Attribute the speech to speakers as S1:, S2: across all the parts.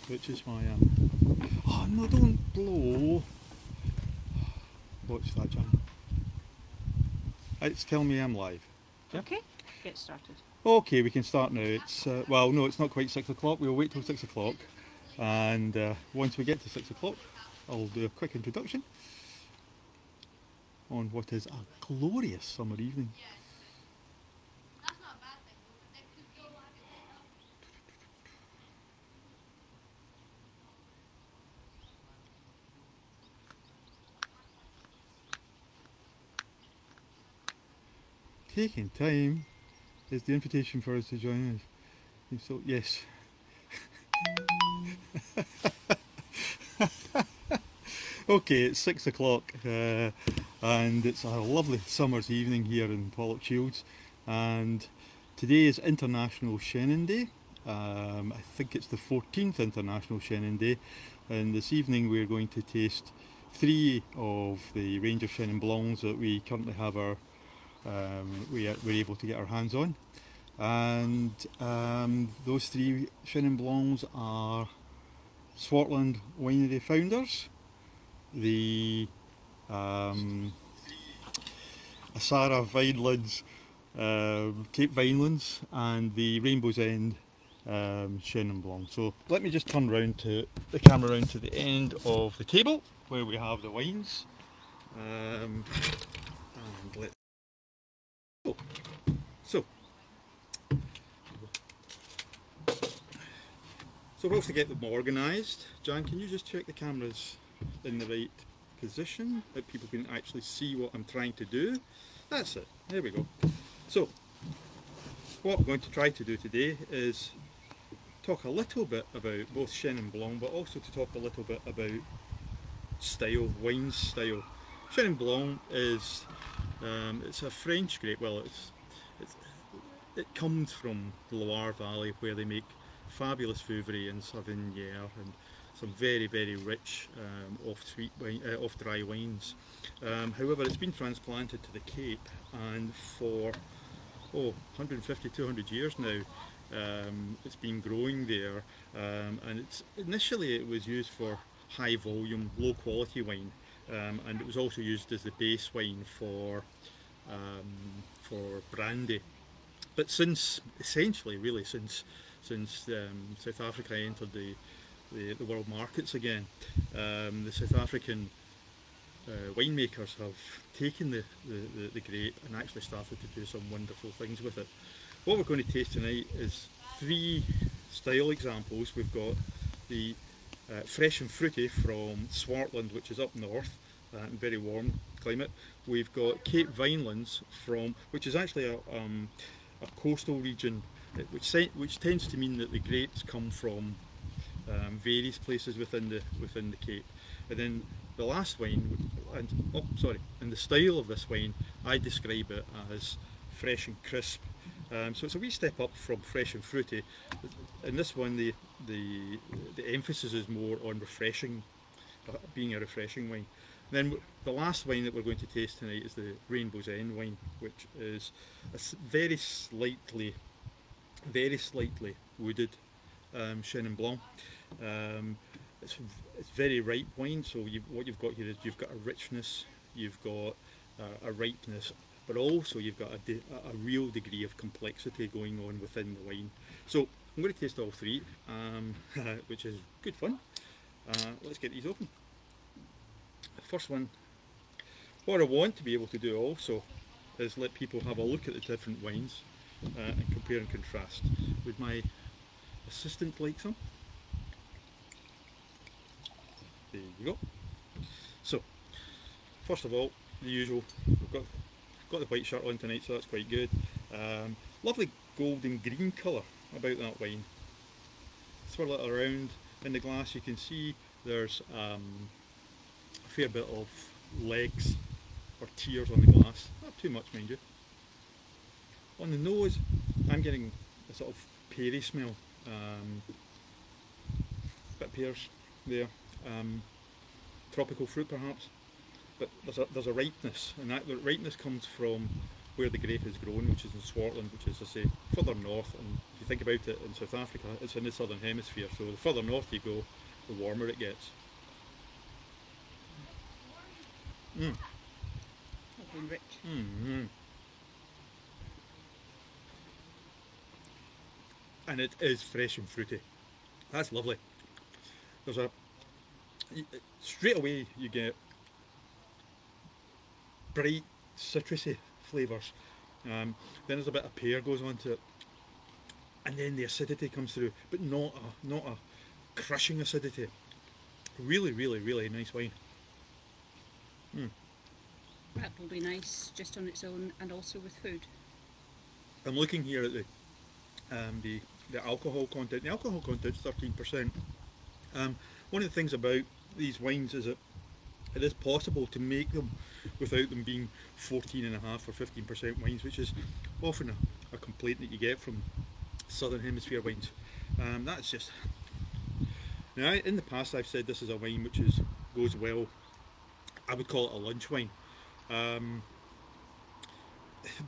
S1: which is why oh no, don't blow. Watch that, Jan. It's telling me I'm live.
S2: Yeah. Okay, get started.
S1: Okay, we can start now. It's well, no, it's not quite 6 o'clock. We'll wait till 6 o'clock, and once we get to 6 o'clock, I'll do a quick introduction on what is a glorious summer evening. Taking time is the invitation for us to join us. So yes. Okay, it's 6 o'clock and it's a lovely summer's evening here in Pollokshields, and today is International Chenin Day. I think it's the 14th International Chenin Day, and this evening we're going to taste 3 of the range of Chenin Blancs that we currently have we're able to get our hands on. And those 3 Chenin Blancs are Swartland Winery Founders, the Asara Vinelands, Cape Vinelands, and the Rainbow's End Chenin Blanc. So let me just turn round to the camera round to the end of the table where we have the wines. And let's go. So whilst I get them organised, Jan, can you just check the cameras in the right position, that people can actually see what I'm trying to do? That's it, there we go. So what we're going to try to do today is talk a little bit about both Chenin Blanc, but also to talk a little bit about style, wine style. Chenin Blanc is it's a French grape. Well, it comes from the Loire Valley, where they make fabulous Vouvray and Sauvignon and some very, very rich off dry wines. However, it's been transplanted to the Cape, and for 150, 200 years now it's been growing there, and initially it was used for high volume, low quality wine, and it was also used as the base wine for brandy. But since South Africa entered the world markets again, the South African winemakers have taken the grape and actually started to do some wonderful things with it. What we're going to taste tonight is 3 style examples. We've got the Fresh and Fruity from Swartland, which is up north, very warm climate. We've got Cape Vinelands which is actually a coastal region, which tends to mean that the grapes come from various places within the Cape. And then the last wine, and the style of this wine, I describe it as fresh and crisp. So it's a wee step up from Fresh and Fruity. In this one, the emphasis is more on refreshing, being a refreshing wine. Then the last wine that we're going to taste tonight is the Rainbow's End wine, which is a very slightly wooded Chenin Blanc. It's very ripe wine, so what you've got here is you've got a richness, you've got a ripeness, but also you've got a real degree of complexity going on within the wine. So I'm going to taste all 3, which is good fun. Let's get these open. First one, what I want to be able to do also is let people have a look at the different wines and compare and contrast. Would my assistant like some? There you go. So, first of all, the usual, we've got the white shirt on tonight, so that's quite good. Lovely golden green colour about that wine. Swirl it around in the glass, you can see there's a fair bit of legs or tears on the glass, not too much mind you. On the nose, I'm getting a sort of peary smell, bit of pears there, tropical fruit perhaps, but there's a ripeness, and that ripeness comes from where the grape is grown, which is in Swartland, which is, as I say, further north, and you you think about it, in South Africa, it's in the southern hemisphere, so the further north you go, the warmer it gets. Mm.
S2: Lovely and rich.
S1: Mm-hmm. And it is fresh and fruity. That's lovely. There's straight away you get bright citrusy flavours. Then there's a bit of pear goes on to it, and then the acidity comes through, but not a crushing acidity. Really, really, really nice wine.
S2: That will be nice just on its own and also with food.
S1: I'm looking here at the alcohol content. The alcohol content is 13%. One of the things about these wines is that it is possible to make them without them being 14.5 or 15% wines, which is often a complaint that you get from Southern Hemisphere wines. That's just... Now, in the past I've said this is a wine which goes well, I would call it a lunch wine. It'd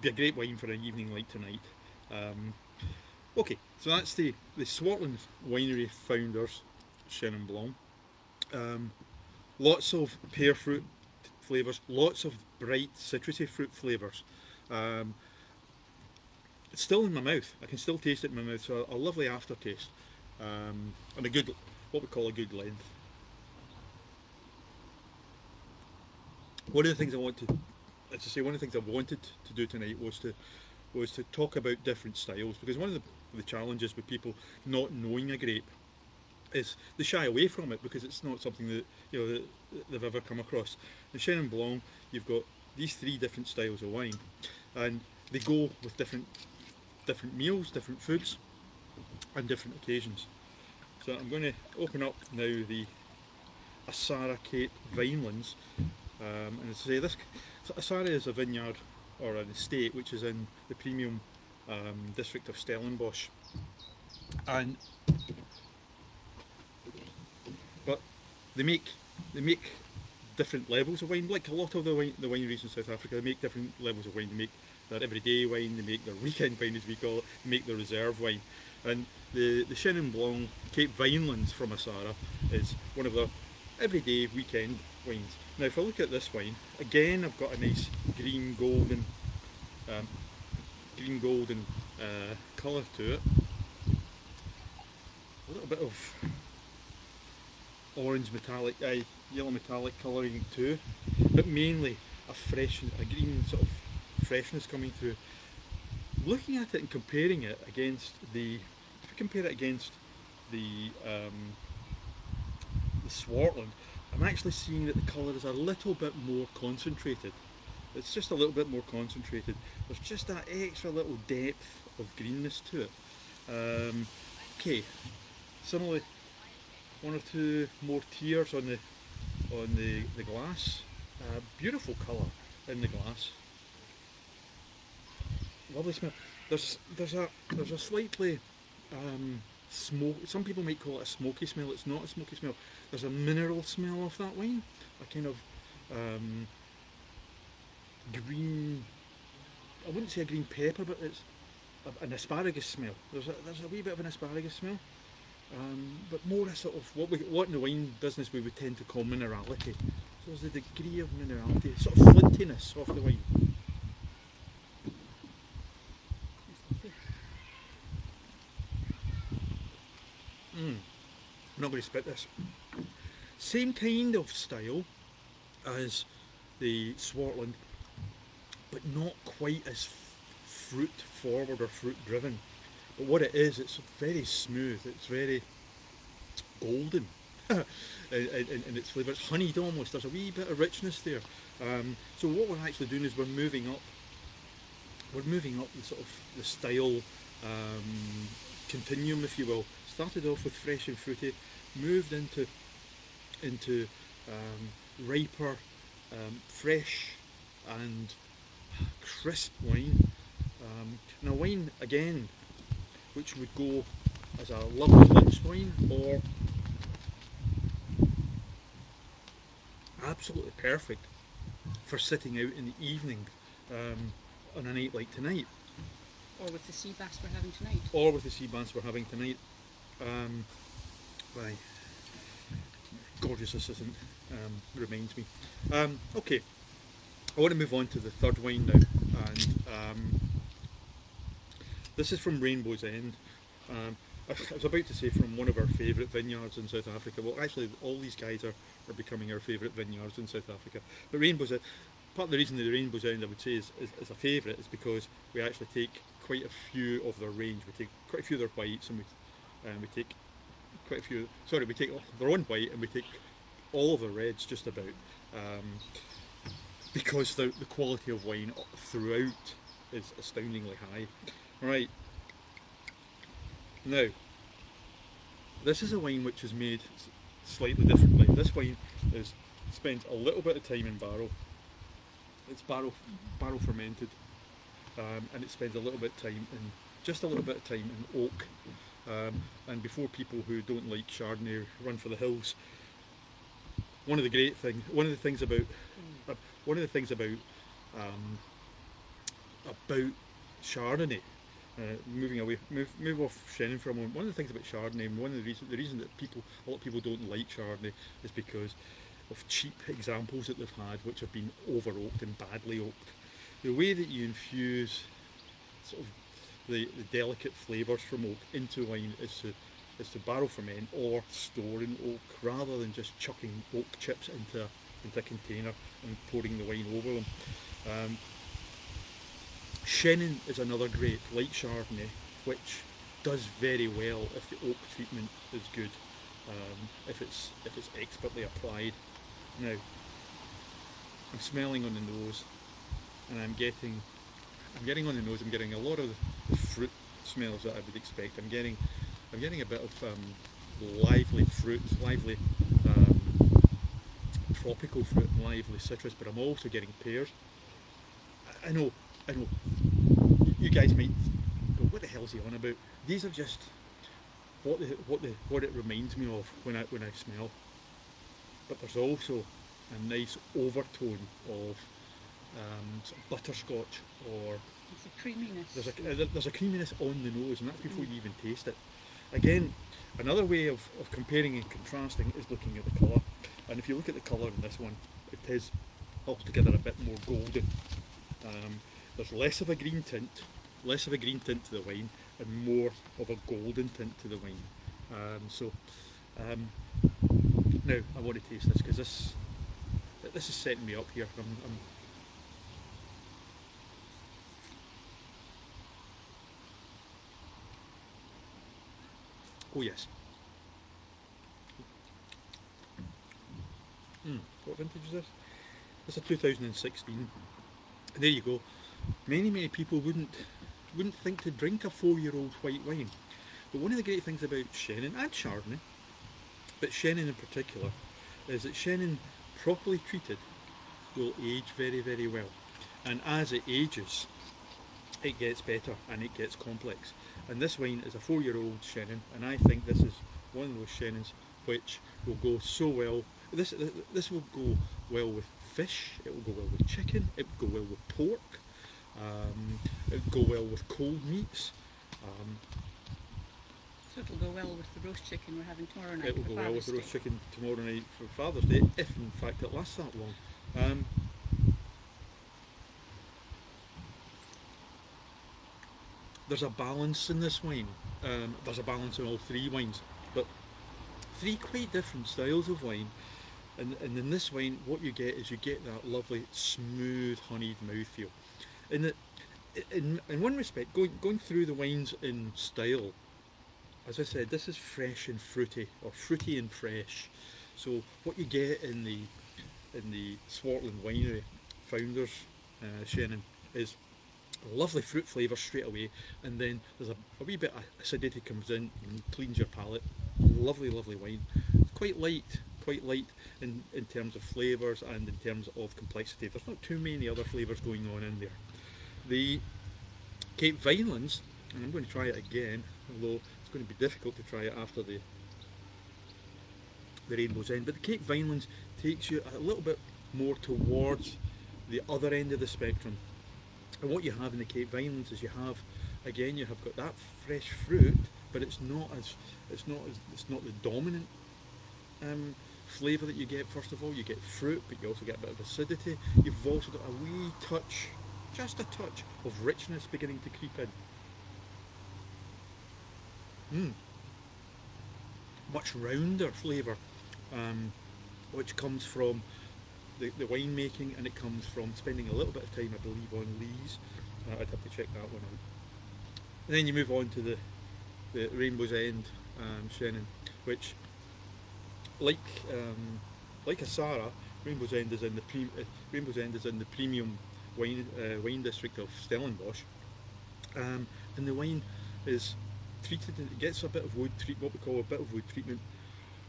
S1: be a great wine for an evening like tonight. Okay, so that's the Swartland Winery founders, Chenin Blanc. Lots of pear fruit flavours, lots of bright citrusy fruit flavours. It's still in my mouth, I can still taste it in my mouth, so a lovely aftertaste, and a good, what we call a good length. One of the things I wanted to do tonight was to talk about different styles, because one of the challenges with people not knowing a grape is they shy away from it because it's not something that that they've ever come across. In Chenin Blanc, you've got these 3 different styles of wine, and they go with different meals, different foods, and different occasions. So I'm going to open up now the Assara Cape Vinelands. And to say this, Assara is a vineyard or an estate which is in the premium district of Stellenbosch, but they make different levels of wine. Like a lot of the wineries in South Africa, they make different levels of wine. They make their everyday wine, they make their weekend wine, as we call it, they make their reserve wine. And the Chenin Blanc Cape Vinelands from Assara is one of their everyday weekend wines. Now if I look at this wine, again I've got a nice green golden colour to it. A little bit of orange metallic, yellow metallic colouring too, but mainly a green sort of freshness coming through. Looking at it and comparing it against the Swartland, I'm actually seeing that the colour is a little bit more concentrated. It's just a little bit more concentrated. There's just that extra little depth of greenness to it. Okay, similarly, 1 or 2 more tears on the glass. Beautiful colour in the glass. Lovely smell. There's a slightly smoke. Some people might call it a smoky smell. It's not a smoky smell. There's a mineral smell of that wine. A kind of green. I wouldn't say a green pepper, but it's an asparagus smell. There's a wee bit of an asparagus smell, but more a sort of what in the wine business we would tend to call minerality. So there's a degree of minerality, sort of flintiness of the wine. I'm not going to spit this. Same kind of style as the Swartland, but not quite as fruit forward or fruit driven. But what it is, it's very smooth, it's very golden in its flavour. It's honeyed almost, there's a wee bit of richness there. So what we're actually doing is we're moving up the sort of the style continuum, if you will. Started off with fresh and fruity, moved into riper, fresh and crisp wine. And a wine again which would go as a lovely lunch wine, or absolutely perfect for sitting out in the evening on a night like tonight.
S2: Or with the sea bass we're having tonight.
S1: or with the sea bass we're having tonight. Why, gorgeous assistant reminds me. Okay, I want to move on to the third wine now, and this is from Rainbow's End. I was about to say from one of our favourite vineyards in South Africa. Well, actually, all these guys are becoming our favourite vineyards in South Africa. But Rainbow's End, part of the reason that the Rainbow's End, I would say, is a favourite is because we actually take quite a few of their range. We take quite a few of their whites, and we take quite a few. Sorry, we take their own white, and we take all of the reds just about, because the quality of wine throughout is astoundingly high. Right, now this is a wine which is made slightly differently. This wine is spent a little bit of time in barrel. It's barrel fermented, and it spends a little bit of time in just a little bit of time in oak. And before people who don't like Chardonnay run for the hills, one of the things about Chardonnay, move off Chenin for a moment. One of the things about Chardonnay, and the reason that a lot of people don't like Chardonnay, is because of cheap examples that they've had which have been over oaked and badly oaked. The way that you infuse sort of the delicate flavours from oak into wine is to barrel ferment or store in oak, rather than just chucking oak chips into a container and pouring the wine over them. Chenin is another grape, like Chardonnay, which does very well if the oak treatment is good, if it's expertly applied. Now, I'm smelling on the nose, and I'm getting on the nose. I'm getting a lot of the fruit smells that I would expect. I'm getting a bit of lively fruits, lively tropical fruit, and lively citrus, but I'm also getting pears. I know. You guys might go, what the hell is he on about? These are just what it reminds me of when I smell. But there's also a nice overtone of sort of butterscotch, or
S2: It's a creaminess.
S1: there's a creaminess on the nose, and that's before you even taste it. Again, another way of comparing and contrasting is looking at the colour. And if you look at the colour in this one, it is altogether a bit more golden. There's less of a green tint to the wine, and more of a golden tint to the wine. Now I want to taste this, because this is setting me up here. Oh yes. What vintage is this? This is 2016. There you go. Many people wouldn't think to drink a 4-year-old white wine. But one of the great things about Chenin and Chardonnay, but Chenin in particular, is that Chenin, properly treated, will age very, very well. And as it ages, it gets better and it gets complex. And this wine is a 4-year-old Chenin, and I think this is one of those Chenins which will go so well. This will go well with fish, it will go well with chicken, it will go well with pork, it will go well with cold meats.
S2: So it'll go well with the roast chicken we're having tomorrow night.
S1: It will
S2: for
S1: go well with
S2: Father's
S1: the roast
S2: Day.
S1: chicken tomorrow night for Father's Day, if in fact it lasts that long. There's a balance in this wine. There's a balance in all three wines, but three quite different styles of wine. And in this wine, what you get is that lovely, smooth, honeyed mouthfeel. In one respect, going through the wines in style, as I said, this is fresh and fruity, or fruity and fresh. So what you get in the Swartland Winery Founders Chenin is lovely fruit flavour straight away, and then there's a wee bit of acidity comes in and cleans your palate. Lovely wine. It's quite light in terms of flavours and in terms of complexity. There's not too many other flavours going on in there. The Cape Vinelands, and I'm going to try it again, although it's going to be difficult to try it after the Rainbow's End, but the Cape Vinelands takes you a little bit more towards the other end of the spectrum. And what you have in the Cape Vinelands is you have again, you have got that fresh fruit, but it's not the dominant flavour that you get. First of all, you get fruit, but you also get a bit of acidity. You've also got a wee touch, just a touch of richness beginning to creep in. Much rounder flavour, which comes from the winemaking, and it comes from spending a little bit of time, I believe, on lees. I'd have to check that one out. And then you move on to the Rainbow's End Chenin, which, like Asara, Rainbow's End is in the premium wine district of Stellenbosch, and the wine is treated. It gets a bit of wood what we call a bit of wood treatment,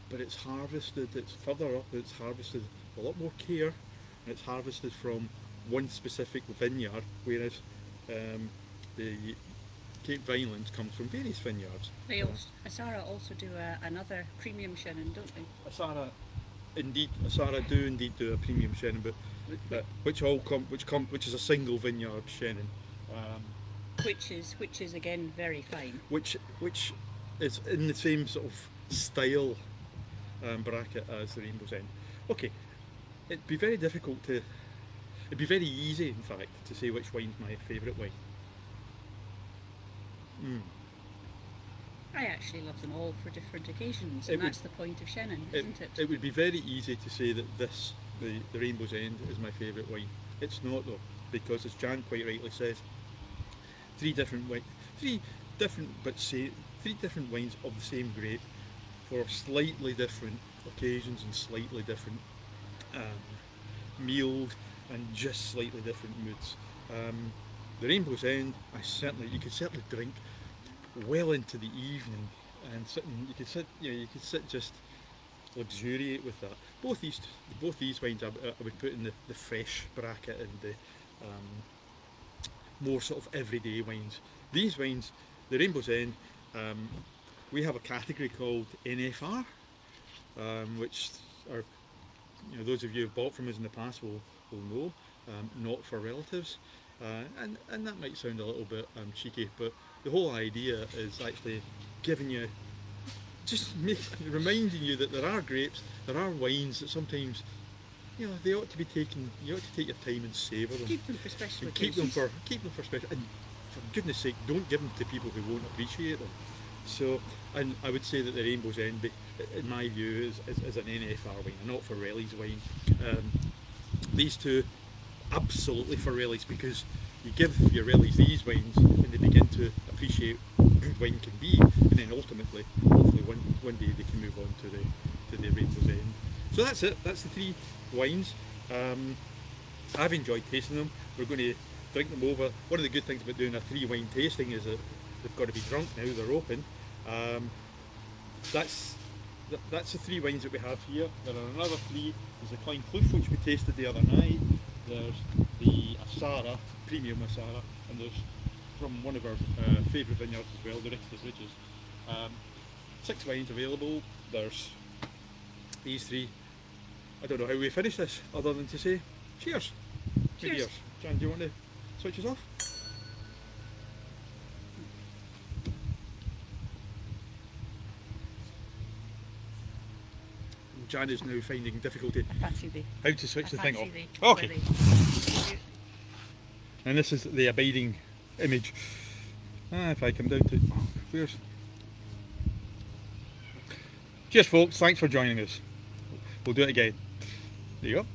S1: but it's harvested. It's further up. It's harvested a lot more care, and it's harvested from one specific vineyard, whereas the Cape Vinelands comes from various vineyards.
S2: Asara also do another premium Chenin, don't they?
S1: Asara do indeed do a premium Chenin, but which is a single vineyard Chenin,
S2: which is again very fine.
S1: Which is in the same sort of style bracket as the Rainbow's End. Okay, it'd be very easy, in fact, to say which wine's my favourite wine.
S2: I actually love them all for different occasions, and that's the point of Chenin, isn't it?
S1: It would be very easy to say that the Rainbow's End is my favourite wine. It's not, though, because, as Jan quite rightly says, three different wines of the same grape for slightly different occasions and slightly different meals and just slightly different moods. The Rainbow's End, you could certainly drink well into the evening, and you could sit just luxuriate with that. Both these wines I would put in the fresh bracket and the more sort of everyday wines. These wines, the Rainbow's End, we have a category called NFR, which are, those of you who've bought from us in the past will know, not for relatives, and that might sound a little bit cheeky, but the whole idea is actually reminding you that there are grapes, there are wines that sometimes, they ought to be taken. You ought to take your time and savour them.
S2: Keep them for special
S1: and
S2: occasions.
S1: Keep them for special. And for goodness sake, don't give them to people who won't appreciate them. So, and I would say that the Rainbow's End, in my view, is an NFR wine, not for Relly's wine. These two, absolutely for Relly's, because you give your Relly's these wines and they begin to appreciate what good wine can be, and then hopefully one day they can move on to the Rainbow's End. So that's it. That's the three wines. I've enjoyed tasting them. We're going to drink them over. One of the good things about doing a 3 wine tasting is that they've got to be drunk now. They're open. That's the 3 wines that we have here. There are another 3. There's the Clynecleuch, which we tasted the other night. There's the Asara, premium Asara, and there's from one of our favourite vineyards as well, the Richter's Ridges. 6 wines available. There's these 3. I don't know how we finish this, other than to say cheers.
S2: Cheers.
S1: Jan, do you want to switch us off? Jan is now finding difficulty how to switch the thing off. Okay. And this is the abiding image. If I come down to where's. Cheers, folks. Thanks for joining us. We'll do it again. There you go.